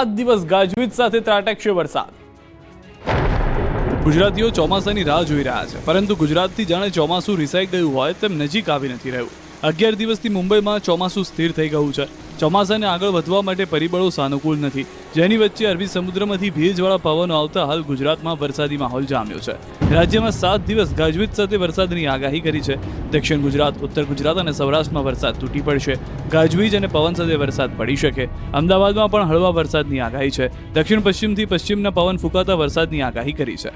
7 દિવસ ગાજવીજ સાથે ત્રાટકશે વરસાદ। ગુજરાતીઓ ચોમાસાની રાહ જોઈ રહ્યા છે, પરંતુ ગુજરાતથી જાણે ચોમાસું રિસાઈ ગયું હોય તેમ નજીક આવી નથી રહ્યું। 11 દિવસથી મુંબઈમાં ચોમાસું સ્થિર થઈ ગયું છે। ચોમાસાને આગળ વધવા માટે પરિબળો સાનુકૂળ નથી, જેની વચ્ચે અરબી સમુદ્રમાંથી ભેજવાળા પવનો આવતા હાલ ગુજરાતમાં વરસાદી માહોલ જામ્યો છે। રાજ્યમાં 7 દિવસ ગાજવીજ સાથે વરસાદની આગાહી કરી છે। દક્ષિણ ગુજરાત, ઉત્તર ગુજરાત અને સૌરાષ્ટ્રમાં વરસાદ તૂટી પડશે। ગાજવીજ અને પવન સાથે વરસાદ પડી શકે। અમદાવાદમાં પણ હળવા વરસાદની આગાહી છે। દક્ષિણ પશ્ચિમથી પશ્ચિમના પવન ફૂંકાતા વરસાદની આગાહી કરી છે।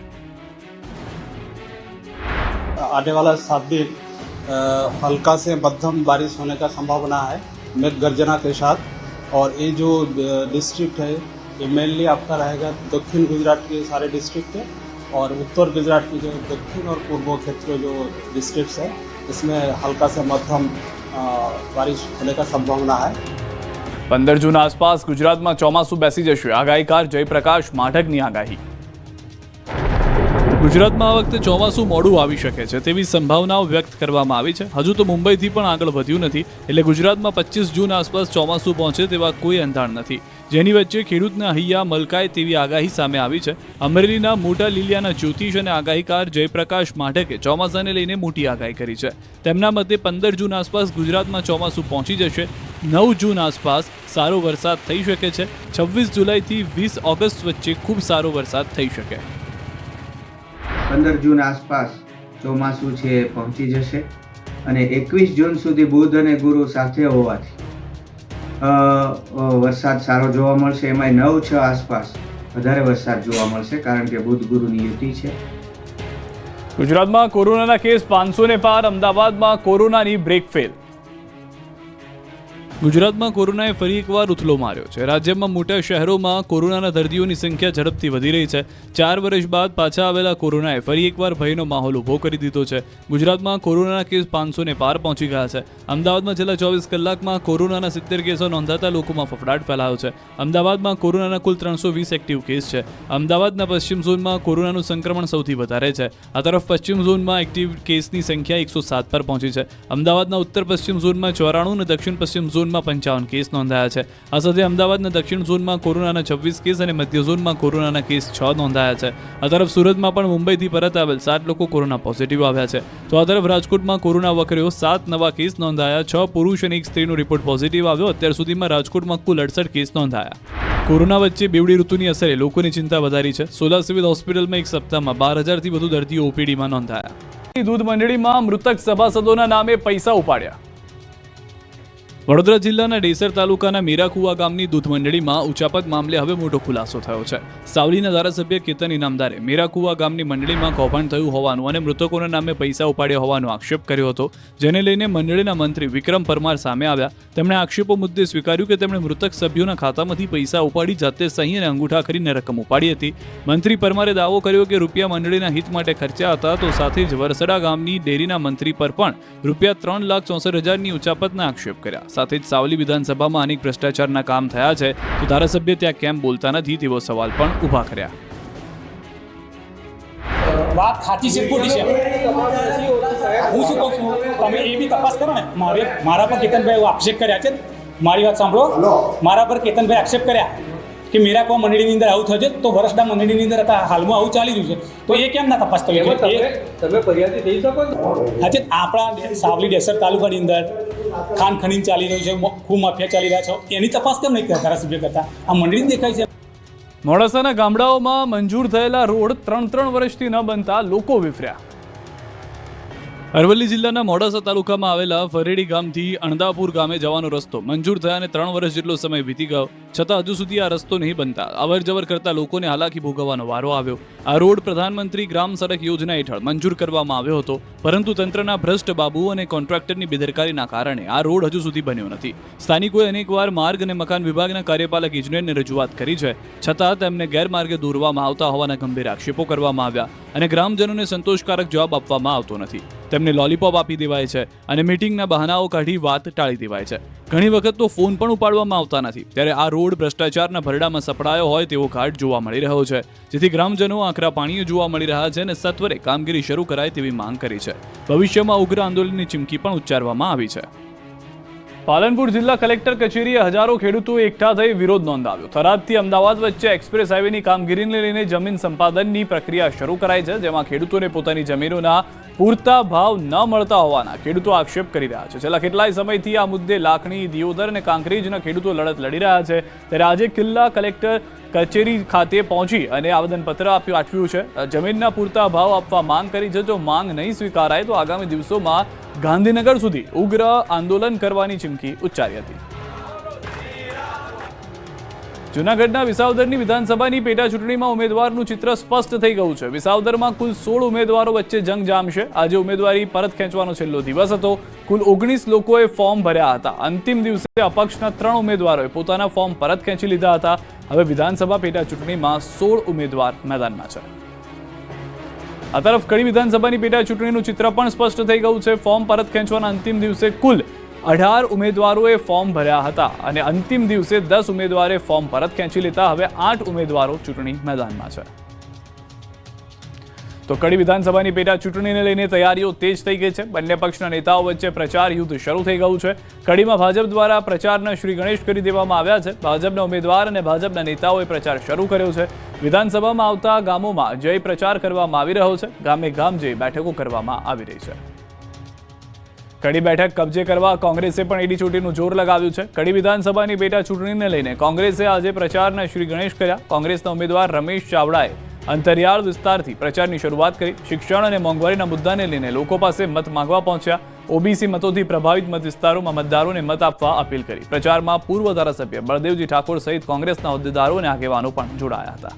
आने वाला 7 दिन हल्का से मध्यम बारिश होने का संभावना है, मेघ गर्जना के साथ। और ये जो डिस्ट्रिक्ट है ये मेनली आपका रहेगा दक्षिण गुजरात के सारे डिस्ट्रिक्ट है, और उत्तर गुजरात के जो दक्षिण और पूर्व क्षेत्र जो डिस्ट्रिक्ट्स है इसमें हल्का से मध्यम बारिश होने का संभावना है। 15 जून आसपास गुजरात में ચોમાસું બેસી જશે। આગાહીકાર જયપ્રકાશ માઢકની આગાહી। ગુજરાતમાં આ વખતે ચોમાસું મોડું આવી શકે છે તેવી સંભાવનાઓ વ્યક્ત કરવામાં આવી છે। હજુ તો મુંબઈથી પણ આગળ વધ્યું નથી, એટલે ગુજરાતમાં 25 જૂન આસપાસ ચોમાસું પહોંચે તેવા કોઈ અંધાણ નથી, જેની વચ્ચે ખેડૂતના હૈયા મલકાય તેવી આગાહી સામે આવી છે। અમરેલીના મોટા લીલિયાના જ્યોતિષ અને આગાહીકાર જયપ્રકાશ માઢકે ચોમાસાને લઈને મોટી આગાહી કરી છે। તેમના મતે 15 જૂન આસપાસ ગુજરાતમાં ચોમાસું પહોંચી જશે। 9 જૂન આસપાસ સારો વરસાદ થઈ શકે છે। 26 જુલાઈથી 20 ઓગસ્ટ વચ્ચે ખૂબ સારો વરસાદ થઈ શકે। 15 જૂન આસપાસ ચોમાસું છે પહોંચી જશે અને 21 જૂન સુધી બુધ અને ગુરુ સાથે હોવાથી વરસાદ સારો જોવા મળશે। એમાં 9-6 આસપાસ વધારે વરસાદ જોવા મળશે, કારણ કે બુધ ગુરુની યુતિ છે। ગુજરાતમાં કોરોનાના કેસ 500 ને પાર। અમદાવાદમાં કોરોનાની બ્રેક ફેલ। ગુજરાતમાં કોરોનાએ ફરી એકવાર ઉથલો માર્યો છે। રાજ્યમાં મોટા શહેરોમાં કોરોનાના દર્દીઓની સંખ્યા ઝડપથી વધી રહી છે। 4 વર્ષ બાદ પાછા આવેલા કોરોનાએ ફરી એકવાર ભયનો માહોલ ઊભો કરી દીધો છે। ગુજરાતમાં કોરોનાના કેસ 500 ને પાર પહોંચી ગયા છે। અમદાવાદમાં છેલ્લા 24 કલાકમાં કોરોનાના 70 કેસો નોંધાતા લોકોમાં ફફડાટ ફેલાયો છે। અમદાવાદમાં કોરોનાના કુલ 320 એક્ટિવ કેસ છે। અમદાવાદના પશ્ચિમ ઝોનમાં કોરોનાનું સંક્રમણ સૌથી વધારે છે। આ તરફ પશ્ચિમ ઝોનમાં એક્ટિવ કેસની સંખ્યા 107 પર પહોંચી છે। અમદાવાદના ઉત્તર પશ્ચિમ ઝોનમાં 94 અને દક્ષિણ પશ્ચિમ ઝોનમાં 55 કેસ નોંધાયા છે। આ સાથે અમદાવાદના દક્ષિણ ઝોનમાં કોરોનાના 26 કેસ અને મધ્ય ઝોનમાં કોરોનાના કેસ 6 નોંધાયા છે। આ તરફ સુરતમાં પણ મુંબઈથી પરત આવેલ 7 લોકો કોરોના પોઝિટિવ આવ્યા છે। તો આ તરફ રાજકોટમાં કોરોના વકર્યો 7 નવા કેસ નોંધાયા। 6 પુરુષ અને 1 સ્ત્રીનો રિપોર્ટ પોઝિટિવ આવ્યો। અત્યાર સુધીમાં રાજકોટમાં કુલ 68 કેસ નોંધાયા। કોરોના વચ્ચે બેવડી ઋતુની અસરે લોકોની ચિંતા વધારી છે। સોલા સિવિલ હોસ્પિટલમાં એક સપ્તાહમાં 12,000થી વધુ દર્દીઓ ઓપીડીમાં નોંધાયા। દૂધ મંડળીમાં મૃતક સભાસદોના નામે પૈસા ઉપાડ્યા। વડોદરા જિલ્લાના ડેસર તાલુકાના મેરાકુવા ગામની દૂધ મંડળીમાં ઉચાપત મામલે હવે મોટો ખુલાસો થયો છે। સાવલીના ધારાસભ્ય કેતન ઇનામદારે મેરાકુવા ગામની મંડળીમાં કૌભાંડ થયું હોવાનું અને મૃતકોના નામે પૈસા ઉપાડ્યા હોવાનો આક્ષેપ કર્યો હતો, જેને લઈને મંડળીના મંત્રી વિક્રમ પરમાર સામે આવ્યા। તેમણે આક્ષેપો મુદ્દે સ્વીકાર્યું કે તેમણે મૃતક સભ્યોના ખાતામાંથી પૈસા ઉપાડી જાતે સહી અને અંગૂઠા કરીને રકમ ઉપાડી હતી। મંત્રી પરમારે દાવો કર્યો કે રૂપિયા મંડળીના હિત માટે ખર્ચ્યા હતા। તો સાથે જ વરસડા ગામની ડેરીના મંત્રી પર પણ રૂપિયા 3,64,000ની ઉચાપતના આક્ષેપ કર્યા। સાથે જ સાવલી વિધાનસભામાં અનેક ભ્રષ્ટાચારના કામ થયા છે, તો ધારાસભ્ય ત્યાં કેમ બોલતા નથી તેવો સવાલ પણ ઊભા કર્યા। વાત સાચી છે ખોટી છે હું શું કહું છું, તમે એ બી તપાસ કરો ને। મારા પર કેતનભાઈ આક્ષેપ કર્યા છે, મારી વાત સાંભળો, મારા પર કેતનભાઈ આક્ષેપ કર્યા કે મેરાકુવા મંડળીની અંદર આવું થયું છે, તો વરસડા મંડળીની અંદર હાલમાં આવું ચાલી રહ્યું છે, તો એ કેમ ના તપાસ થયું છે? તમે ફરિયાદી થઈ શકો છો? આજે આપણા સાવલી ડેસર તાલુકાની અંદર ખાન ખનીન ચાલી રહ્યું છે, ખૂબ માફિયા ચાલી રહ્યા છે, એની તપાસ કેમ નહીં કરતા ધારાસભ્ય કરતા? આ મંડળી દેખાય છે। મોડાસાના ગામડાઓમાં મંજૂર થયેલા રોડ 3 વર્ષથી ન બનતા લોકો વિફર્યા। અરવલ્લી જિલ્લાના મોડાસા તાલુકામાં આવેલા ફરેડી ગામથી અણદાપુર ગામે જવાનો રસ્તો મંજૂર થયાને 3 વર્ષ જેટલો સમય વીતી ગયો, છતાં હજુ સુધી આ રસ્તો નહીં બનતા અવર જવર કરતા લોકોને હાલાકી ભોગવવાનો વારો આવ્યો। આ રોડ પ્રધાનમંત્રી ગ્રામ સડક યોજના હેઠળ મંજૂર કરવામાં આવ્યો હતો, પરંતુ તંત્રના ભ્રષ્ટ બાબુ અને કોન્ટ્રાક્ટરની બેદરકારીના કારણે આ રોડ હજુ સુધી બન્યો નથી। સ્થાનિકોએ અનેકવાર માર્ગ અને મકાન વિભાગના કાર્યપાલક ઇજનેરને રજૂઆત કરી છે, છતાં તેમને ગેરમાર્ગે દોરવામાં આવતા હોવાના ગંભીર આક્ષેપો કરવામાં આવ્યા અને ગ્રામજનોને સંતોષકારક જવાબ આપવામાં આવતો નથી। તેમને લોલીપોપ આપી દેવાય છે અને મીટિંગના બહાનાઓ કાઢી વાત ટાળી દેવાય છે। ઘણી વખત તો ફોન પણ ઉપાડવામાં આવતા નથી। ત્યારે આ રોડ ભ્રષ્ટાચારના ભરડામાં સપડાયો હોય તેવો ઘાટ જોવા મળી રહ્યો છે, જેથી ગ્રામજનો આકરા પાણીએ જોવા મળી રહ્યા છે અને સત્વરે કામગીરી શરૂ કરાય તેવી માંગ કરી છે। ભવિષ્યમાં ઉગ્ર આંદોલનની ચીમકી પણ ઉચ્ચારવામાં આવી છે। પાલનપુર જિલ્લા કલેક્ટર કચેરીએ હજારો ખેડૂતો એકઠા થઈ વિરોધ નોંધાવ્યો. થરાદથી અમદાવાદ વચ્ચે એક્સપ્રેસ હાઈવેની કામગીરીને લઈને જમીન સંપાદનની પ્રક્રિયા શરૂ કરાઈ છે, જેમાં ખેડૂતોને પોતાની જમીનોના પૂરતા ભાવ ન મળતા હોવાના ખેડૂતો આક્ષેપ કરી રહ્યા છે. છેલ્લા કેટલાય સમયથી આ મુદ્દે લાખણી, દિયોદર અને કાંકરેજના ખેડૂતો લડત લડી રહ્યા છે. ત્યારે આજે જિલ્લા કલેક્ટર કચેરી ખાતે પહોંચી અને આવેદનપત્ર આપ્યું છે. જમીનના પૂરતા ભાવ આપવા માંગ કરી છે. જો માંગ નહીં સ્વીકારાય તો આગામી દિવસોમાં ગાંધીનગર સુધી ઉગ્ર આંદોલન કરવાની ચીમકી ઉચ્ચારી હતી. જૂનાગઢના વિસાવદરની વિધાનસભાની પેટા ચૂંટણીમાં ઉમેદવારનું ચિત્ર સ્પષ્ટ થઈ ગયું છે. વિસાવદરમાં કુલ 16 ઉમેદવારો વચ્ચે જંગ જામશે. આજે ઉમેદવારી પરત ખેંચવાનો છેલ્લો દિવસ હતો. કુલ 19 લોકોએ ફોર્મ ભર્યા હતા. અંતિમ દિવસે અપક્ષના 3 ઉમેદવારોએ પોતાના ફોર્મ પરત ખેંચી લીધા હતા. હવે વિધાનસભા પેટા ચૂંટણીમાં 16 ઉમેદવાર મેદાનમાં છે. આ તરફ કડી વિધાનસભાની પેટા ચૂંટણીનું ચિત્ર પણ સ્પષ્ટ થઈ ગયું છે. ફોર્મ પરત ખેંચવાના અંતિમ દિવસે કુલ 18 ઉમેદવારોએ ફોર્મ ભર્યા હતા અને અંતિમ દિવસે 10 ઉમેદવારે ફોર્મ પરત ખેંચી લેતા હવે 8 ઉમેદવારો ચૂંટણી મેદાનમાં છે. તો કડી વિધાનસભાની પેટા ચૂંટણીને લઈને તૈયારીઓ તેજ થઈ ગઈ છે. બંને પક્ષના નેતાઓ વચ્ચે પ્રચાર યુદ્ધ શરૂ થઈ ગયું છે. કડીમાં ભાજપ દ્વારા પ્રચારના શ્રી ગણેશ કરી દેવામાં આવ્યા છે. ભાજપના ઉમેદવાર અને ભાજપના નેતાઓએ પ્રચાર શરૂ કર્યો છે. વિધાનસભામાં આવતા ગામોમાં જઈ પ્રચાર કરવામાં આવી રહ્યો છે. ગામે ગામ જઈ બેઠકો કરવામાં આવી રહી છે. કડી બેઠક કબજે કરવા કોંગ્રેસે પણ એડી ચોટીનું જોર લગાવ્યું છે. કડી વિધાનસભાની પેટા ચૂંટણીને લઈને કોંગ્રેસે આજે પ્રચારના શ્રી ગણેશ કર્યા. કોંગ્રેસના ઉમેદવાર રમેશ ચાવડાએ અંતરિયાળ વિસ્તારથી પ્રચારની શરૂઆત કરી. શિક્ષણ અને મોંઘવારીના મુદ્દાને લઈને લોકો પાસે મત માંગવા પહોંચ્યા. ઓબીસી મતોથી પ્રભાવિત મત વિસ્તારોમાં મતદારોને મત આપવા અપીલ કરી. પ્રચારમાં પૂર્વ ધારાસભ્ય બળદેવજી ઠાકોર સહિત કોંગ્રેસના હોદ્દેદારો અને આગેવાનો પણ જોડાયા હતા.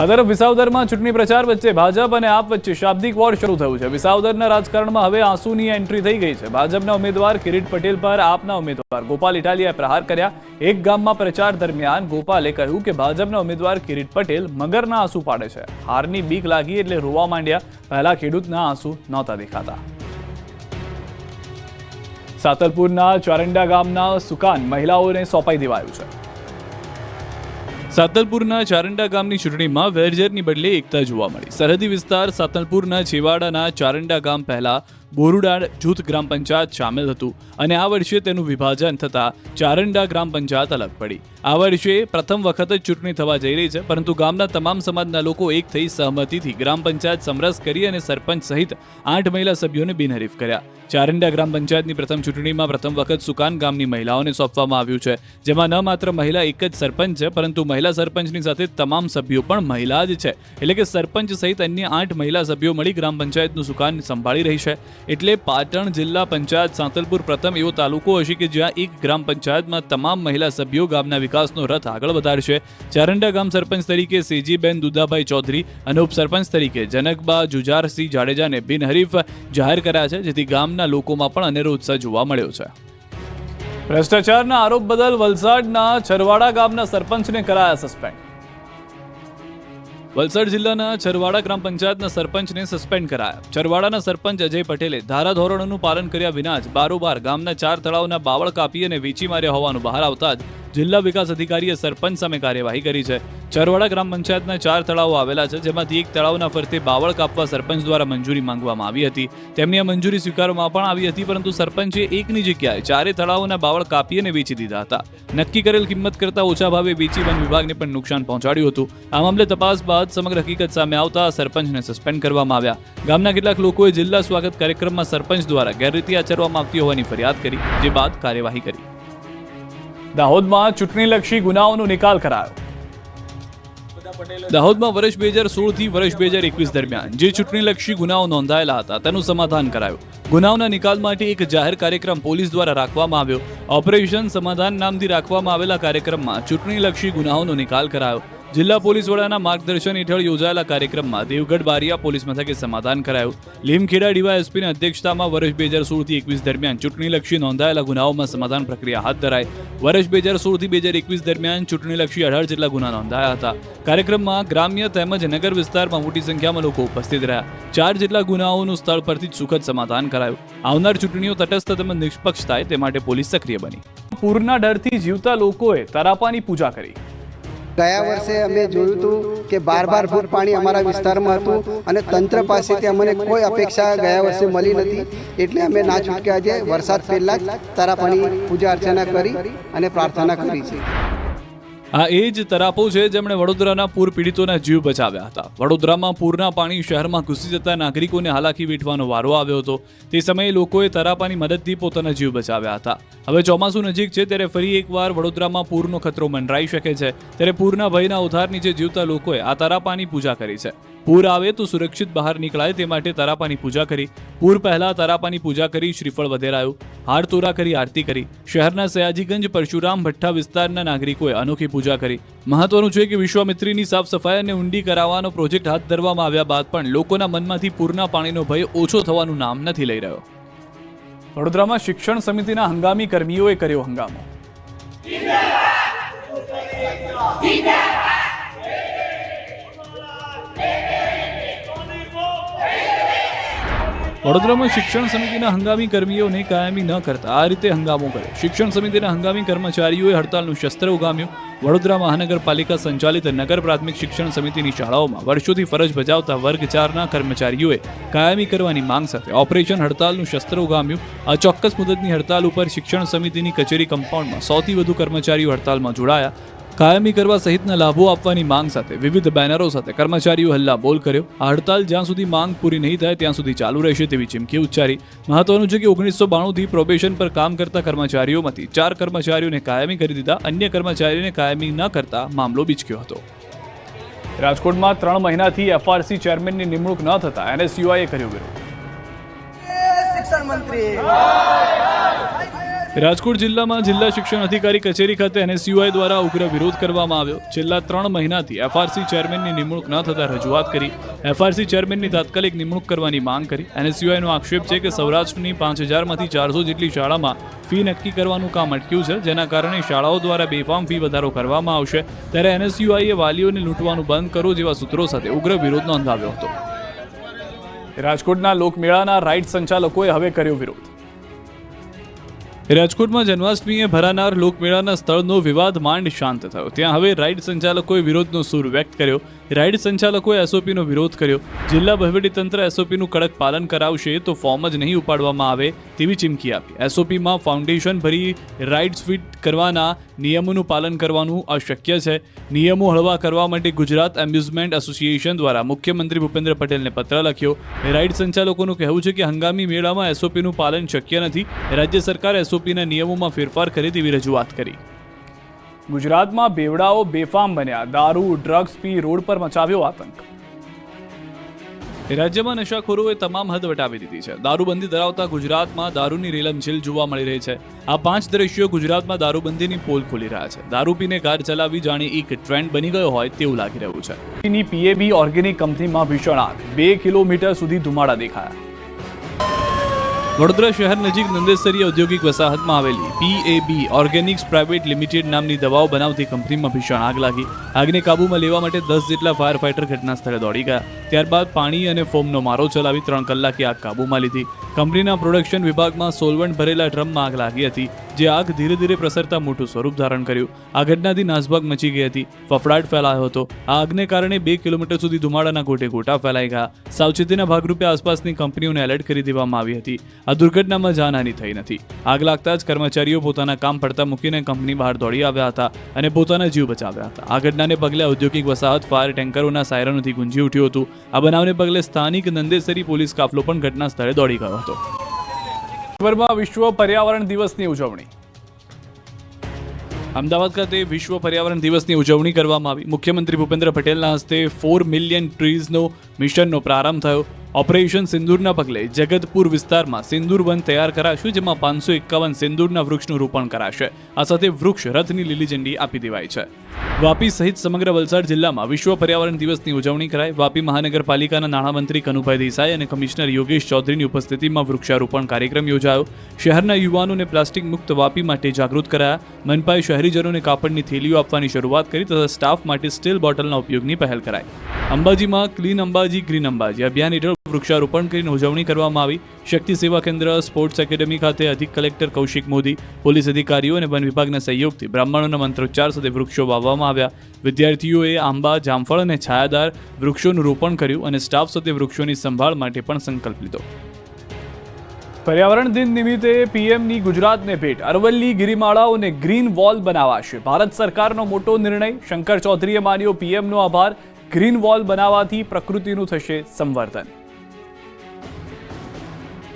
આ તરફ વિસાવદરમાં ચૂંટણી પ્રચાર વચ્ચે ભાજપ અને આપ વચ્ચે શાબ્દિક વોર શરૂ થયું છે. વિસાવદરના રાજકારણમાં હવે આંસુની એન્ટ્રી થઈ ગઈ છે. ભાજપના ઉમેદવાર કિરીટ પટેલ પર આપના ઉમેદવાર ગોપાલ ઇટાલિયાએ પ્રહાર કર્યા. એક ગામમાં પ્રચાર દરમિયાન ગોપાલે કહ્યું કે ભાજપના ઉમેદવાર કિરીટ પટેલ મગરના આંસુ પાડે છે. હારની બીક લાગી એટલે રોવા માંડ્યા. પહેલા ખેડૂતના આંસુ નહોતા દેખાતા. સાતલપુરના ચારંડા ગામના સુકાન મહિલાઓને સોંપાઈ દેવાયું છે. સાતલપુરના ચારંડા ગામની ચૂંટણીમાં વેરઝેરની બદલે એકતા જોવા મળી. સરહદી વિસ્તાર સાતલપુરના છેવાડાના ચારંડા ગામ પહેલા બોરુડાળ જૂથ ગ્રામ પંચાયત સામેલ હતું અને આ વર્ષે તેનું વિભાજન થતાં ચારંડા ગ્રામ પંચાયત અલગ પડી. આ વર્ષે પ્રથમ વખત જ ચૂંટણી થવા જઈ રહી છે, પરંતુ ગામના તમામ સમાજના લોકો એક થઈ સહમતિથી ગ્રામ પંચાયત સમરસ કરી અને સરપંચ સહિત 8 મહિલા સભ્યોને બિનહરીફ કર્યા. ચારંડા ગ્રામ પંચાયતની પ્રથમ ચૂંટણીમાં પ્રથમ વખત સુકાન ગામની મહિલાઓને સોંપવામાં આવ્યું છે, જેમાં ન માત્ર મહિલા એક જ સરપંચ છે, પરંતુ મહિલા સરપંચની સાથે તમામ સભ્યો પણ મહિલા જ છે. એટલે કે સરપંચ સહિત અન્ય 8 મહિલા સભ્યો મળી ગ્રામ પંચાયતનું સુકાન સંભાળી રહી છે. એટલે પાટણ જિલ્લા પંચાયત સાંતલપુર પ્રથમ એવો તાલુકો હશે કે જ્યાં એક ગ્રામ પંચાયતમાં તમામ મહિલા સભ્યો ગામના વિકાસનો રથ આગળ વધારશે. ચારંડા ગામ સરપંચ તરીકે સેજીબેન દુદાભાઈ ચૌધરી અને ઉપસરપંચ તરીકે જનકબા જુજારસિંહ જાડેજાને બિનહરીફ જાહેર કર્યા છે, જેથી ગામના લોકોમાં પણ અનેરો ઉત્સાહ જોવા મળ્યો છે. ભ્રષ્ટાચારના આરોપ બદલ વલસાડના છરવાડા ગામના સરપંચને કરાયા સસ્પેન્ડ. વલસાડ જિલ્લાના છરવાડા ગ્રામ પંચાયતના સરપંચને સસ્પેન્ડ કરાયા. છરવાડાના સરપંચ અજય પટેલે ધારાધોરણોનું પાલન કર્યા વિના જ બારોબાર ગામના 4 તળાવના બાવળ કાપી અને વેચી માર્યા હોવાનું બહાર આવતા જ જિલ્લા વિકાસ અધિકારીએ સરપંચ સામે કાર્યવાહી કરી છે. છરવાડા ગ્રામ પંચાયતના 4 તળાવો આવેલા છે, જેમાંથી એક તળાવના ફરતે બાવળ કાપવા સરપંચ દ્વારા મંજૂરી માંગવામાં આવી હતી. તેમની આ મંજૂરી સ્વીકારવામાં પણ આવી હતી, પરંતુ સરપંચે એકની જગ્યાએ 4 તળાવોના બાવળ કાપી અને વેચી દીધા હતા. નક્કી કરેલ કિંમત કરતાં ઓછા ભાવે વેચી વન વિભાગને પણ નુકસાન પહોંચાડ્યું હતું. આ મામલે તપાસ બાદ સમગ્ર હકીકત સામે આવતા સરપંચને સસ્પેન્ડ કરવામાં આવ્યા. ગામના કેટલાક લોકોએ જિલ્લા સ્વાગત કાર્યક્રમમાં સરપંચ દ્વારા ગેરરીતિ આચરવામાં આવતી હોવાની ફરિયાદ કરી, જે બાદ કાર્યવાહી કરી. દાહોદમાં ચૂંટણીલક્ષી ગુનાઓનો નિકાલ કરાયો. દાહોદમાં વર્ષ 2016 થી વર્ષ 2021 દરમિયાન જે ચૂંટણીલક્ષી ગુનાઓ નોંધાયેલા હતા તેનું સમાધાન કરાયું. ગુનાઓના નિકાલ માટે એક જાહેર કાર્યક્રમ પોલીસ દ્વારા રાખવામાં આવ્યો. ઓપરેશન સમાધાન નામથી રાખવામાં આવેલા કાર્યક્રમમાં ચૂંટણીલક્ષી ગુનાઓનો નિકાલ કરાયો. જિલ્લા પોલીસ વડાના માર્ગદર્શન હેઠળ યોજાયેલા કાર્યક્રમમાં દેવગઢ બારિયા પોલીસ મથકે સમાધાન કરાયું. લીમખેડા ડીવાયએસપીની અધ્યક્ષતામાં વર્ષ 2016 થી 21 દરમિયાન ચૂંટણીલક્ષી નોંધાયેલા ગુનાઓમાં સમાધાન પ્રક્રિયા હાથ ધરાઈ. વર્ષ 2016 થી 2021 દરમિયાન ચૂંટણીલક્ષી 18 જેટલા ગુના નોંધાયા હતા. કાર્યક્રમમાં ગ્રામ્ય તેમજ નગર વિસ્તારમાં મોટી સંખ્યામાં લોકો ઉપસ્થિત રહ્યા. 4 જેટલા ગુનાઓનું સ્થળ પરથી જ સુખદ સમાધાન કરાયું. આવનાર ચૂંટણીઓ તટસ્થ તેમજ નિષ્પક્ષ થાય તે માટે પોલીસ સક્રિય બની. પૂરના ડરથી જીવતા લોકોએ તરાપાની પૂજા કરી. ગયા વર્ષે અમે જોયું હતું કે 12 ફૂટ પાણી અમારા વિસ્તારમાં હતું અને તંત્ર પાસેથી અમને કોઈ અપેક્ષા ગયા વર્ષે મળી નથી, એટલે અમે ના છૂટકે આજે વરસાદ પહેલાં જ તારાપાણી પૂજા અર્ચના કરી અને પ્રાર્થના કરી છે. આ એ જ તરાપો છે જેમણે વડોદરાના પૂર પીડિતોના જીવ બચાવ્યા હતા. વડોદરામાં પૂરના પાણી શહેરમાં ઘૂસી જતા નાગરિકોને હાલાકી વેઠવાનો વારો આવ્યો હતો. તે સમયે લોકોએ તરાપાની મદદથી પોતાના જીવ બચાવ્યા હતા. હવે ચોમાસું નજીક છે ત્યારે ફરી એકવાર વડોદરામાં પૂરનો ખતરો મંડરાઈ શકે છે. ત્યારે પૂરના ભયના ઉધાર નીચે જીવતા લોકોએ આ તરાપાની પૂજા કરી છે. પૂર આવે તો સુરક્ષિત બહાર નીકળાય તે માટે તરાપાની પૂજા કરી. પૂર પહેલા તરાપાની પૂજા કરી શ્રીફળ વધેરાયું, હાર તોરા કરી આરતી કરી. શહેરના સયાજીગંજ પરશુરામ ભઠ્ઠા વિસ્તારના નાગરિકોએ અનોખી પૂજા કરી. મહત્વનું છે કે વિશ્વામિત્રીની સાફ સફાઈ અને ઊંડી કરાવવાનો પ્રોજેક્ટ હાથ ધરવામાં આવ્યા બાદ પણ લોકોના મનમાંથી પૂરના પાણીનો ભય ઓછો થવાનું નામ નથી લઈ રહ્યો. વડોદરામાં શિક્ષણ સમિતિના હંગામી કર્મીઓએ કર્યો હંગામો. વડોદરામાં શિક્ષણ સમિતિના હંગામી કર્મીઓને કાયમી ન કરતા આ રીતે હંગામો કર્યો. શિક્ષણ સમિતિના હંગામી કર્મચારીઓએ હડતાલનું શસ્ત્ર ઉગામ્યું. વડોદરા મહાનગરપાલિકા સંચાલિત નગર પ્રાથમિક શિક્ષણ સમિતિની શાળાઓમાં વર્ષોથી ફરજ બજાવતા વર્ગ 4ના કર્મચારીઓએ કાયમી કરવાની માંગ સાથે ઓપરેશન હડતાલનું શસ્ત્ર ઉગામ્યું. આ ચોક્કસ મુદતની હડતાલ ઉપર શિક્ષણ સમિતિની કચેરી કમ્પાઉન્ડમાં 100થી વધુ કર્મચારીઓ હડતાલમાં જોડાયા. કાયમી કરવા સહિતના લાભો આપવાની માંગ સાથે વિવિધ બેનરો સાથે કર્મચારીઓ હલ્લા બોલ કર્યો. આ હડતાલ જ્યાં સુધી માંગ પૂરી નહીં થાય ત્યાં સુધી ચાલુ રહેશે તેવી ચીમકી ઉચ્ચારી. મહત્વનું છે કે 1992થી પ્રોબેશન પર કામ કરતા કર્મચારીઓમાંથી 4 કર્મચારીઓને કાયમી કરી દીધા. અન્ય કર્મચારીઓને કાયમી ન કરતા મામલો બીચક્યો હતો. રાજકોટમાં 3 મહિનાથી એફઆરસી ચેરમેનની નિમણૂક ન થતા એનએસયુઆઈએ કર્યો વિરોધ. રાજકોટ જિલ્લામાં જિલ્લા શિક્ષણ અધિકારી કચેરી ખાતે એનએસયુઆઈ દ્વારા ઉગ્ર વિરોધ કરવામાં આવ્યો. છેલ્લા 3 મહિનાથી એફઆરસી ચેરમેનની નિમણૂક ન થતા રજૂઆત કરી. એફઆરસી ચેરમેનની તાત્કાલિક નિમણૂક કરવાની માંગ કરી. એનએસયુઆઈનો આક્ષેપ છે કે સૌરાષ્ટ્રની 5000માંથી 400 જેટલી શાળામાં ફી નક્કી કરવાનું કામ અટક્યું છે, જેના કારણે શાળાઓ દ્વારા બેફામ ફી વધારો કરવામાં આવશે. ત્યારે એનએસયુઆઈએ વાલીઓને લૂંટવાનું બંધ કરો જેવા સૂત્રો સાથે ઉગ્ર વિરોધ નોંધાવ્યો હતો. રાજકોટના લોકમેળાના રાઇડ સંચાલકોએ હવે કર્યો વિરોધ. રાજકોટમાં જન્માષ્ટમીએ ભરાનાર લોકમેળાના સ્થળનો વિવાદ માંડ શાંત થયો. ત્યાં હવે રાઇડ સંચાલકોએ વિરોધનો સૂર વ્યક્ત કર્યો. રાઇડ સંચાલકોએ એસઓપીનો વિરોધ કર્યો. જિલ્લા વહીવટીતંત્ર એસઓપીનું કડક પાલન કરાવશે તો ફોર્મ જ નહીં ઉપાડવામાં આવે તેવી ચીમકી આપી. એસઓપીમાં ફાઉન્ડેશન ભરી રાઇડ્સ ફિટ કરવાના નિયમોનું પાલન કરવાનું અશક્ય છે. નિયમો હળવા કરવા માટે ગુજરાત એમ્યુઝમેન્ટ એસોસિએશન દ્વારા મુખ્યમંત્રી ભૂપેન્દ્ર પટેલને પત્ર લખ્યો. રાઇડ સંચાલકોનું કહેવું છે કે હંગામી મેળામાં એસઓપીનું પાલન શક્ય નથી. રાજ્ય સરકાર એસઓપીના નિયમોમાં ફેરફાર કરે તેવી રજૂઆત કરી. ગુજરાતમાં બેવડાઓ બેફામ બન્યા. દારૂ ડ્રગ્સ પી રોડ પર મચાવ્યો આતંક. રાજ્યમાં નશાખોરોએ તમામ હદ વટાવી દીધી છે. દારૂબંધી ધરાવતા ગુજરાતમાં દારૂની રેલમછેલ જોવા મળી રહી છે. આ 5 દ્રશ્યો ગુજરાતમાં દારૂબંધીની પોલ ખોલી રહ્યા છે. દારૂ પીને કાર ચલાવવી જાણે એક ટ્રેન્ડ બની ગયો હોય તેવું લાગી રહ્યું છે. પીએબી ઓર્ગેનિક કંપનીમાં ભીષણ આગ. 2 કિલોમીટર સુધી ધુમાડા દેખાયા. વડોદરા શહેર નજીક નંદેસરી ઔદ્યોગિક વસાહતમાં આવેલી પીએબી ઓર્ગેનિક્સ પ્રાઇવેટ લિમિટેડ નામની દવાઓ બનાવતી કંપનીમાં ભીષણ આગ લાગી. આગને કાબૂમાં લેવા માટે 10 જેટલા ફાયર ફાઇટર ઘટના સ્થળે દોડી ગયા. ત્યારબાદ પાણી અને ફોમનો મારો ચલાવી 3 કલાકે આગ કાબૂમાં લીધી. કંપનીના પ્રોડક્શન વિભાગમાં સોલવન્ટ ભરેલા ડ્રમમાં આગ લાગી હતી, જે આગ ધીરે ધીરે પ્રસરતા મોટું સ્વરૂપ ધારણ કર્યું. આ ઘટનાથી નાસભાગ મચી ગઈ હતી. ફફડાટ ફેલાયો હતો. આ આગને કારણે 2 કિલોમીટર સુધી ધુમાડાના ગોટે ગોટા ફેલાઈ ગયા. સાવચેતીના ભાગરૂપે આસપાસની કંપનીઓને એલર્ટ કરી દેવામાં આવી હતી. આ દુર્ઘટનામાં જાનહાની થઈ નથી. આગ લાગતા જ કર્મચારીઓ પોતાના કામ પડતા મૂકીને કંપની બહાર દોડી આવ્યા હતા અને પોતાના જીવ બચાવ્યા હતા. આ ઘટનાને પગલે ઔદ્યોગિક વસાહત ફાયર ટેન્કરોના સાયરનોથી ગુંજી ઉઠ્યું હતું. આ બનાવને પગલે સ્થાનિક નંદેસરી પોલીસ કાફલો પણ ઘટના સ્થળે દોડી ગયો હતો. વિશ્વ પર્યાવરણ દિવસની ઉજવણી. અમદાવાદ ખાતે વિશ્વ પર્યાવરણ દિવસની ઉજવણી કરવામાં આવી. મુખ્યમંત્રી ભૂપેન્દ્ર પટેલના હસ્તે 4 મિલિયન ટ્રીઝનો મિશનનો પ્રારંભ થયો. ઓપરેશન સિંદૂરના પગલે જગતપુર વિસ્તારમાં સિંદૂર વન તૈયાર કરાશે, જેમાં 551 સિંદૂરના વૃક્ષનું રોપણ કરાશે. આ સાથે વૃક્ષ રથની લીલી ઝંડી આપી દેવાઈ છે. વાપી સહિત સમગ્ર વલસાડ જિલ્લામાં વિશ્વ પર્યાવરણ દિવસની ઉજવણી કરાઈ. વાપી મહાનગરપાલિકાના નાણામંત્રી કનુભાઈ દેસાઈ અને કમિશનર યોગેશ ચૌધરીની ઉપસ્થિતિમાં વૃક્ષારોપણ કાર્યક્રમ યોજાયો. શહેરના યુવાનોને પ્લાસ્ટિક મુક્ત વાપી માટે જાગૃત કરાયા. મનપાએ શહેરીજનોને કાપડની થેલીઓ આપવાની શરૂઆત કરી તથા સ્ટાફ માટે સ્ટીલ બોટલના ઉપયોગની પહેલ કરાઈ. અંબાજીમાં ક્લીન અંબાજી ગ્રીન અંબાજી અભિયાન હેઠળ વૃક્ષારોપણ કરીને ઉજવણી કરવામાં આવી. શક્તિ સેવા કેન્દ્ર, સ્પોર્ટ્સ એકેડમી ખાતે અધિક કલેક્ટર કૌશિક મોદી, પોલીસ અધિકારીઓ અને વન વિભાગના સહયોગથી બ્રાહ્મણોના મંત્રોચ્ચાર સાથે વૃક્ષો વાવવામાં આવ્યા. વિદ્યાર્થીઓએ આંબા, જામફળ અને છાયાદાર વૃક્ષોનું રોપણ કર્યું અને સ્ટાફ સાથે વૃક્ષોની સંભાળ માટે પણ સંકલ્પ લીધો. પર્યાવરણ દિન નિમિત્તે પીએમની ગુજરાતને ભેટ. અરવલ્લી ગિરિમાળાઓને ગ્રીન વોલ બનાવાશે. ભારત સરકારનો મોટો નિર્ણય. શંકર ચૌધરીએ માન્યો પીએમનો આભાર. ગ્રીન વોલ બનાવવાથી પ્રકૃતિનું થશે સંવર્ધન.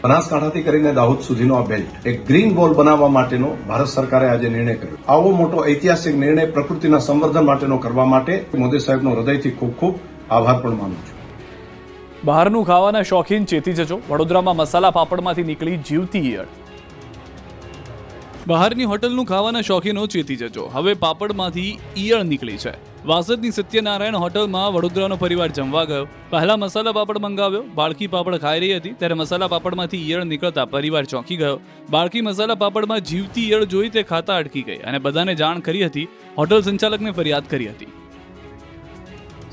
બનાસકાંઠાથી કરીને દાહોદ સુધીનો આ બેલ્ટ એક ગ્રીન વોલ બનાવવા માટેનો ભારત સરકારે આજે નિર્ણય કર્યો. આવો મોટો ઐતિહાસિક નિર્ણય પ્રકૃતિના સંવર્ધન માટેનો કરવા માટે મોદી સાહેબનો હૃદયથી ખૂબ ખૂબ આભાર પણ માનું છું. બહારનું ખાવાના શોખીન ચેતી જજો. વડોદરામાં મસાલા પાપડમાંથી નીકળી જીવતી ઈયળ. બહારની હોટલનું ખાવાના શોખીનો ચેતી જજો. હવે પાપડમાંથી ઈયળ નીકળી છે. વાસદની સત્યનારાયણ હોટલમાં વડોદરાનો પરિવાર જમવા ગયો. પહેલા મસાલા પાપડ મંગાવ્યો. બાળકી પાપડ ખાઈ રહી હતી ત્યારે મસાલા પાપડમાંથી ઈયળ નીકળતા પરિવાર ચોંકી ગયો. બાળકી મસાલા પાપડમાં જીવતી ઈયળ જોઈ તે ખાતા અટકી ગઈ અને બધાને જાણ કરી હતી. હોટલ સંચાલકને ફરિયાદ કરી હતી.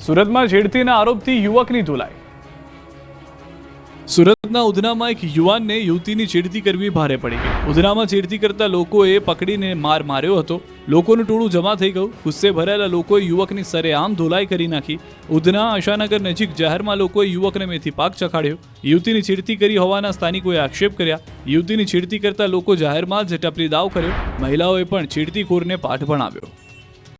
સુરતમાં છેડતીના આરોપથી યુવકની ધુલાઈ. સુરતના ઉધનામાં એક યુવાનને યુવતીની છેડતી કરવી ભારે પડી ગઈ. ઉધનામાં છેડતી કરતા લોકોએ પકડીને માર માર્યો હતો. લોકોનું ટોળું જમા થઈ ગયું. ગુસ્સે ભરાયેલા લોકોએ યુવકની સરેઆમ ધોલાઈ કરી નાખી. ઉધના આશાનગર નજીક જાહેરમાં લોકોએ યુવકને મેથી પાક ચખાડ્યો. યુવતીની છેડતી કરી હોવાના સ્થાનિકોએ આક્ષેપ કર્યા. યુવતીની છેડતી કરતા લોકો જાહેરમાં જ ટપરી દાવ કર્યો. મહિલાઓએ પણ છેડતીખોરને પાઠ ભણાવ્યો.